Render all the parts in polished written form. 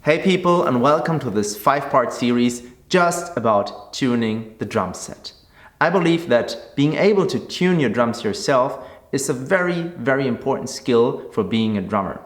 Hey people, and welcome to this 5-part series just about tuning the drum set. I believe that being able to tune your drums yourself is a very, very important skill for being a drummer.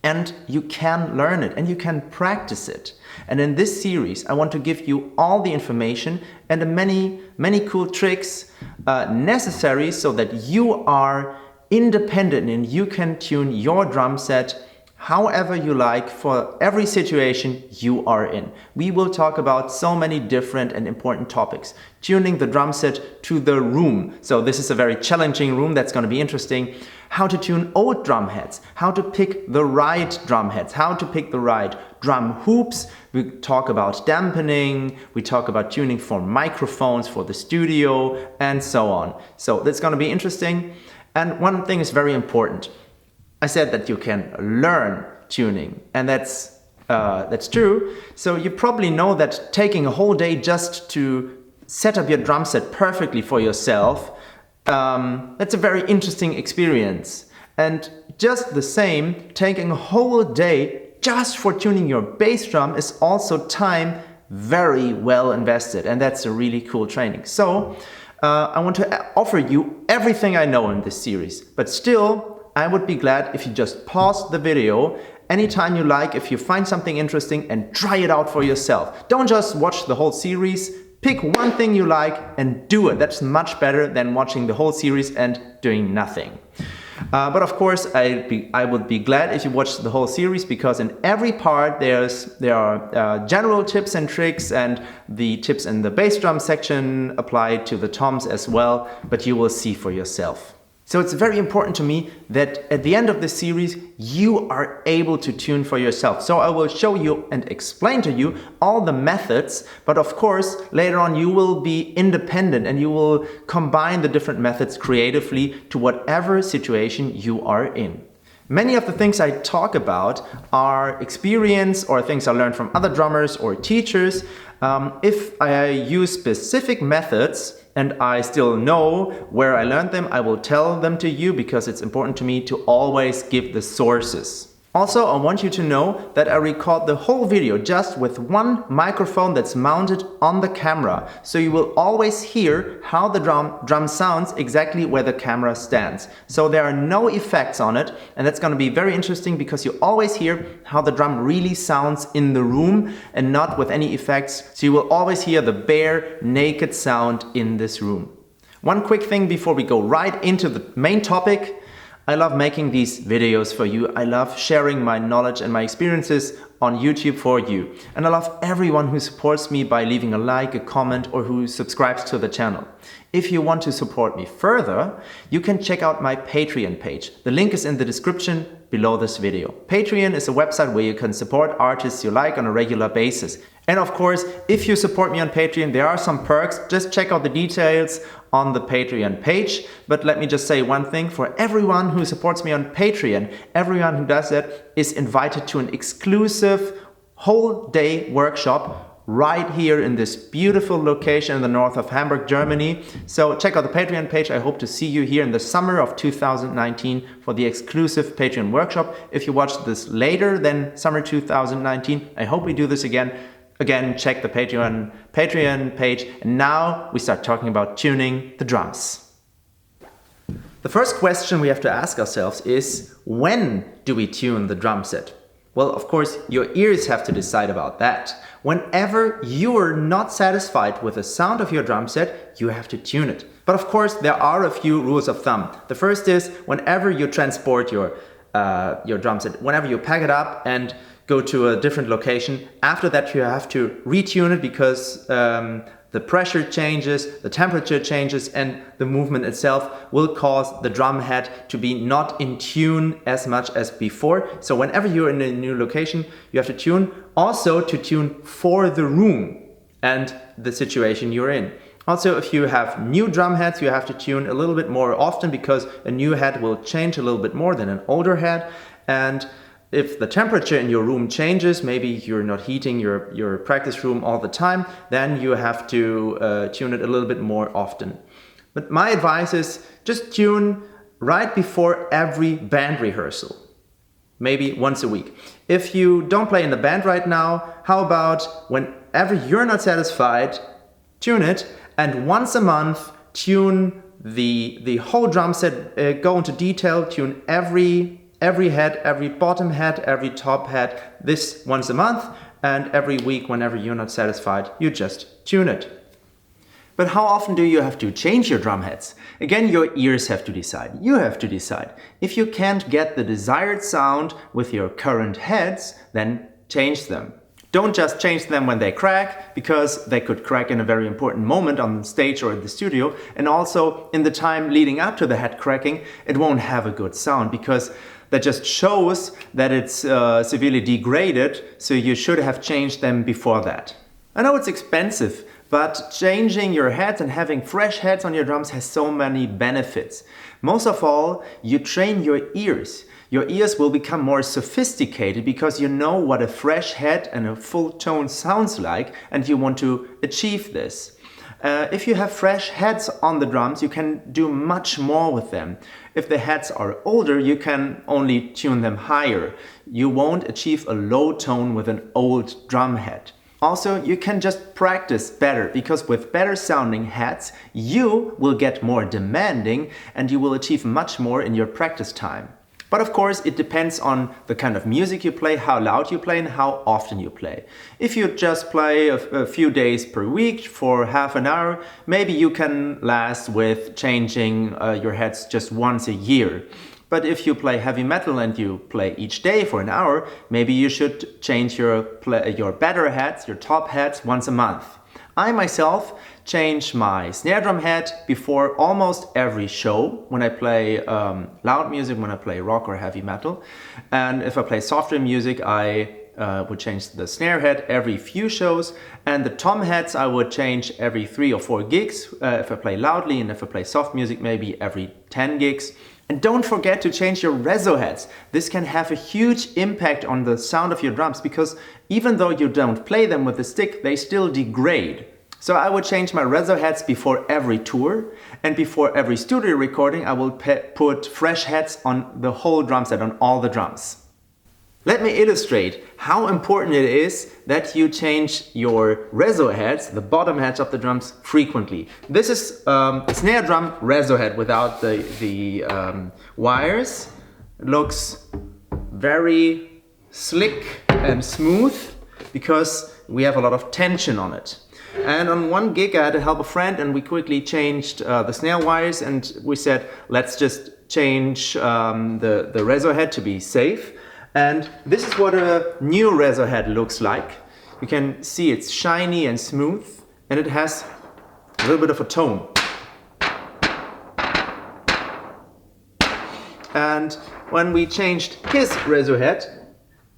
And you can learn it and you can practice it. And in this series, I want to give you all the information and the many cool tricks necessary so that you are independent and you can tune your drum set however you like for every situation you are in. We will talk about so many different and important topics. Tuning the drum set to the room. So this is a very challenging room that's going to be interesting. How to tune old drum heads. How to pick the right drum heads. How to pick the right drum hoops. We talk about dampening. We talk about tuning for microphones for the studio and so on. So that's going to be interesting. And one thing is very important. I said that you can learn tuning, and that's true. So you probably know that taking a whole day just to set up your drum set perfectly for yourself, that's a very interesting experience. And just the same, taking a whole day just for tuning your bass drum is also time very well invested, and that's a really cool training. So I want to offer you everything I know in this series, but still, I would be glad if you just pause the video anytime you like, if you find something interesting, and try it out for yourself. Don't just watch the whole series. Pick one thing you like and do it. That's much better than watching the whole series and doing nothing. But of course, I would be glad if you watch the whole series, because in every part there are general tips and tricks, and the tips in the bass drum section apply to the toms as well, but you will see for yourself. So it's very important to me that at the end of this series, you are able to tune for yourself. So I will show you and explain to you all the methods, but of course, later on you will be independent and you will combine the different methods creatively to whatever situation you are in. Many of the things I talk about are experience or things I learned from other drummers or teachers. If I use specific methods, and I still know where I learned them, I will tell them to you, because it's important to me to always give the sources. Also, I want you to know that I record the whole video just with one microphone that's mounted on the camera. So you will always hear how the drum sounds exactly where the camera stands. So there are no effects on it, and that's going to be very interesting because you always hear how the drum really sounds in the room and not with any effects. So you will always hear the bare, naked sound in this room. One quick thing before we go right into the main topic. I love making these videos for you. I love sharing my knowledge and my experiences on YouTube for you. And I love everyone who supports me by leaving a like, a comment, or who subscribes to the channel. If you want to support me further, you can check out my Patreon page. The link is in the description below this video. Patreon is a website where you can support artists you like on a regular basis. And of course, if you support me on Patreon, there are some perks. Just check out the details on the Patreon page. But let me just say one thing. For everyone who supports me on Patreon, everyone who does that is invited to an exclusive whole day workshop right here in this beautiful location in the north of Hamburg, Germany. So check out the Patreon page. I hope to see you here in the summer of 2019 for the exclusive Patreon workshop. If you watch this later than summer 2019, I hope we do this again. Again, check the Patreon page. And now we start talking about tuning the drums. The first question we have to ask ourselves is, when do we tune the drum set? Well, of course, your ears have to decide about that. Whenever you are not satisfied with the sound of your drum set, you have to tune it. But of course, there are a few rules of thumb. The first is, whenever you transport your drum set, whenever you pack it up and go to a different location, after that you have to retune it, because the pressure changes, the temperature changes, and the movement itself will cause the drum head to be not in tune as much as before. So whenever you're in a new location, you have to tune, also to tune for the room and the situation you're in. Also, if you have new drum heads, you have to tune a little bit more often, because a new head will change a little bit more than an older head. And if the temperature in your room changes, maybe you're not heating your practice room all the time, then you have to tune it a little bit more often. But my advice is just tune right before every band rehearsal. maybe once a week. If you don't play in the band right now, how about whenever you're not satisfied, tune it, and once a month tune the whole drum set, go into detail, tune every head, every bottom head, every top head, this once a month, and every week whenever you're not satisfied, you just tune it. But how often do you have to change your drum heads? Again, your ears have to decide. You have to decide. If you can't get the desired sound with your current heads, then change them. Don't just change them when they crack, because they could crack in a very important moment on the stage or in the studio. And also in the time leading up to the head cracking, it won't have a good sound, because that just shows that it's severely degraded, so you should have changed them before that. I know it's expensive, but changing your heads and having fresh heads on your drums has so many benefits. Most of all, you train your ears. Your ears will become more sophisticated because you know what a fresh head and a full tone sounds like, and you want to achieve this. If you have fresh heads on the drums, you can do much more with them. If the heads are older, you can only tune them higher. You won't achieve a low tone with an old drum head. Also, you can just practice better, because with better sounding heads, you will get more demanding and you will achieve much more in your practice time. But of course, it depends on the kind of music you play, how loud you play, and how often you play. If you just play a few days per week for half an hour, maybe you can last with changing your heads just once a year. But if you play heavy metal and you play each day for an hour, maybe you should change your better heads, your top heads, once a month. I myself change my snare drum head before almost every show when I play loud music, when I play rock or heavy metal. And if I play softer music, I would change the snare head every few shows, and the tom heads I would change every 3 or 4 gigs if I play loudly, and if I play soft music, maybe every 10 gigs. And don't forget to change your reso heads. This can have a huge impact on the sound of your drums, because even though you don't play them with a stick, they still degrade. So I would change my reso heads before every tour, and before every studio recording I will put fresh heads on the whole drum set, on all the drums. Let me illustrate how important it is that you change your reso heads, the bottom heads of the drums, frequently. This is a snare drum reso head without the wires. It looks very slick and smooth because we have a lot of tension on it. And on one gig I had to help a friend, and we quickly changed the snare wires, and we said, let's just change the reso head to be safe. And this is what a new reso head looks like. You can see it's shiny and smooth, and it has a little bit of a tone. And when we changed his reso head,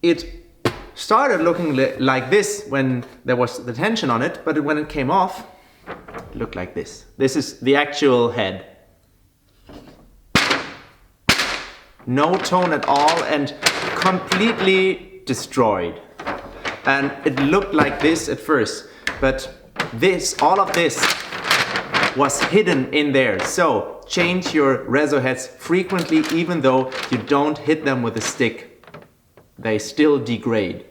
it started looking like this when there was the tension on it, but when it came off, it looked like this. This is the actual head. No tone at all and completely destroyed. And it looked like this at first, but all of this was hidden in there. So change your reso heads frequently, even though you don't hit them with a stick. They still degrade.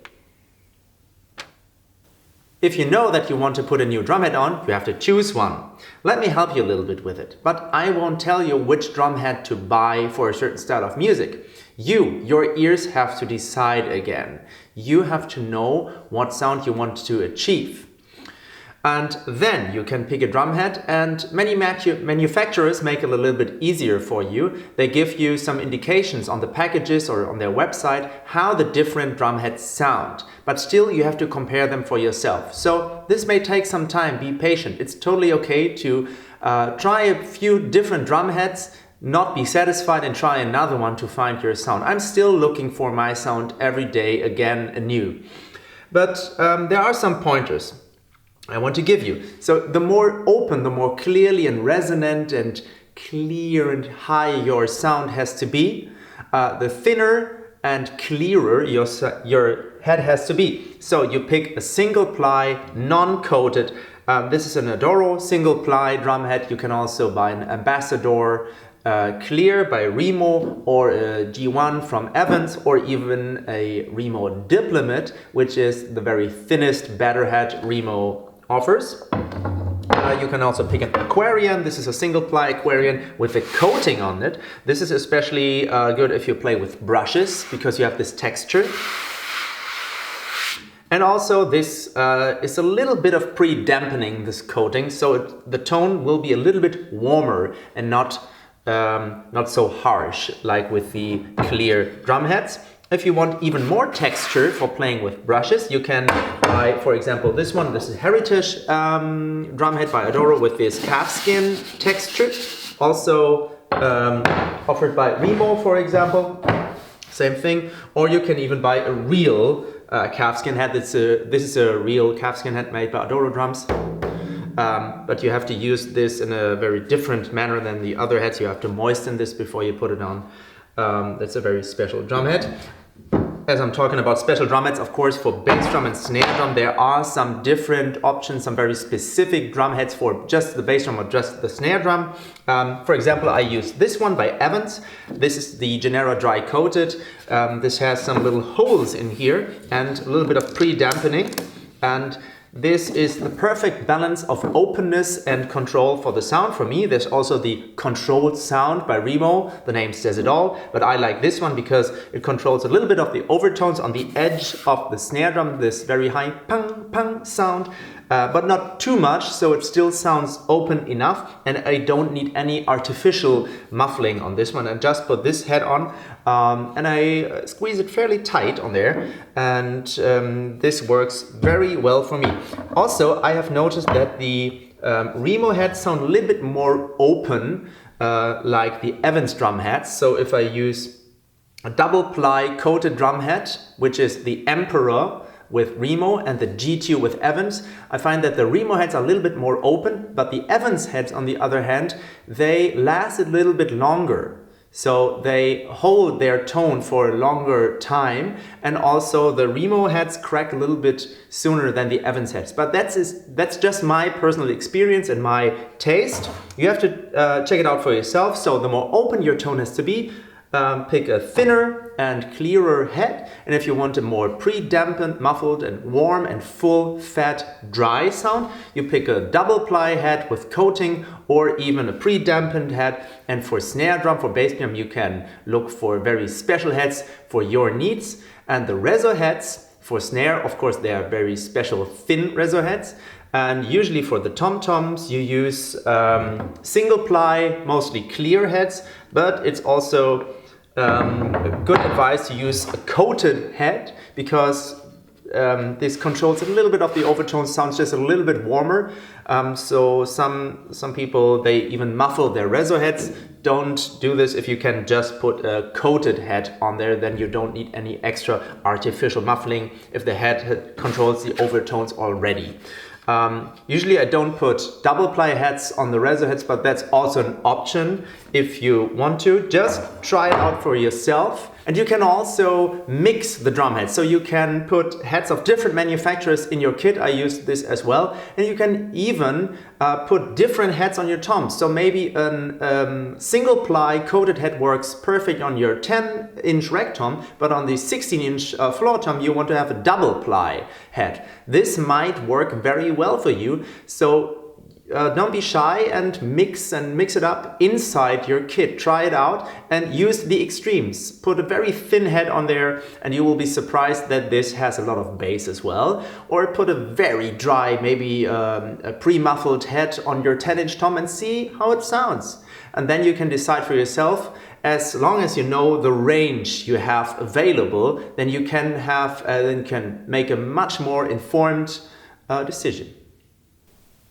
If you know that you want to put a new drum head on, you have to choose one. Let me help you a little bit with it, but I won't tell you which drum head to buy for a certain style of music. Your ears have to decide again. You have to know what sound you want to achieve. And then you can pick a drum head, and many manufacturers make it a little bit easier for you. They give you some indications on the packages or on their website how the different drum heads sound, but still you have to compare them for yourself. So this may take some time, be patient. It's totally okay to try a few different drum heads, not be satisfied, and try another one to find your sound. I'm still looking for my sound every day, again, anew. But there are some pointers I want to give you. So the more open, the more clearly and resonant and clear and high your sound has to be, the thinner and clearer your head has to be. So you pick a single ply, non-coated. This is an Adoro single ply drum head. You can also buy an Ambassador Clear by Remo, or a G1 from Evans, or even a Remo Diplomat, which is the very thinnest batter head Remo offers. You can also pick an Aquarian. This is a single ply Aquarian with a coating on it. This is especially good if you play with brushes, because you have this texture. And also this is a little bit of pre-dampening, this coating, so the tone will be a little bit warmer and not so harsh like with the clear drum heads. If you want even more texture for playing with brushes, you can buy, for example, this one. This is Heritage drumhead by Adoro with this calfskin texture. Also offered by Remo, for example. Same thing. Or you can even buy a real calfskin head. This is a real calfskin head made by Adoro drums. But you have to use this in a very different manner than the other heads. You have to moisten this before you put it on. That's a very special drum head. As I'm talking about special drum heads, of course, for bass drum and snare drum, there are some different options, some very specific drum heads for just the bass drum or just the snare drum. For example, I use this one by Evans. This is the Genera Dry Coated. This has some little holes in here and a little bit of pre-dampening. And this is the perfect balance of openness and control for the sound for me. There's also the Controlled Sound by Remo. The name says it all, but I like this one because it controls a little bit of the overtones on the edge of the snare drum, this very high pang pang sound, but not too much, so it still sounds open enough, and I don't need any artificial muffling on this one. I just put this head on and I squeeze it fairly tight on there, and this works very well for me. Also, I have noticed that the Remo heads sound a little bit more open, like the Evans drum heads. So if I use a double ply coated drum head, which is the Emperor with Remo and the G2 with Evans, I find that the Remo heads are a little bit more open, but the Evans heads, on the other hand, they last a little bit longer. So they hold their tone for a longer time, and also the Remo heads crack a little bit sooner than the Evans heads. But that's just my personal experience and my taste. You have to check it out for yourself. So the more open your tone has to be, pick a thinner and clearer head. And if you want a more pre-dampened, muffled and warm and full, fat, dry sound, you pick a double ply head with coating, or even a pre-dampened head. And for snare drum, for bass drum, you can look for very special heads for your needs. And the reso heads for snare, of course, they are very special thin reso heads. And usually for the tom-toms, you use single ply, mostly clear heads, but it's also good advice to use a coated head, because this controls a little bit of the overtones, sounds just a little bit warmer. So some people, they even muffle their reso heads. Don't do this. If you can just put a coated head on there, then you don't need any extra artificial muffling if the head controls the overtones already. Usually I don't put double ply heads on the reso heads, but that's also an option if you want to. Just try it out for yourself. And you can also mix the drum heads. So you can put heads of different manufacturers in your kit. I used this as well. And you can even put different heads on your toms. So maybe a single ply coated head works perfect on your 10-inch rag tom, but on the 16-inch floor tom you want to have a double ply head. This might work very well for you. So don't be shy and mix it up inside your kit. Try it out and use the extremes. Put a very thin head on there and you will be surprised that this has a lot of bass as well. Or put a very dry, maybe a pre-muffled head on your 10-inch tom and see how it sounds. And then you can decide for yourself. As long as you know the range you have available, then you can make a much more informed decision.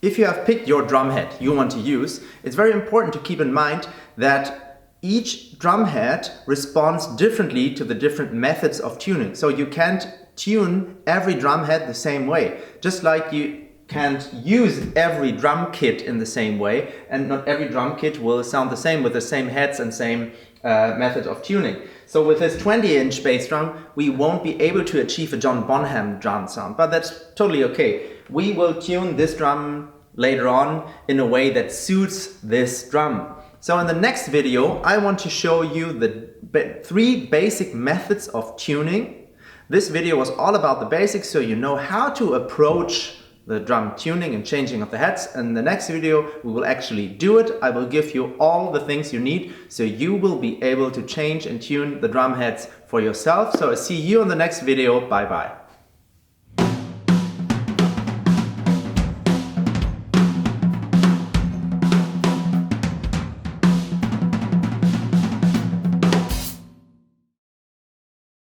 If you have picked your drum head you want to use, it's very important to keep in mind that each drum head responds differently to the different methods of tuning. So you can't tune every drum head the same way. Just like you can't use every drum kit in the same way, and not every drum kit will sound the same with the same heads and same method of tuning. So with this 20-inch bass drum, we won't be able to achieve a John Bonham drum sound, but that's totally okay. We will tune this drum later on in a way that suits this drum. So in the next video, I want to show you the 3 basic methods of tuning. This video was all about the basics, so you know how to approach the drum tuning and changing of the heads. In the next video, we will actually do it. I will give you all the things you need, so you will be able to change and tune the drum heads for yourself. So I see you in the next video. Bye bye.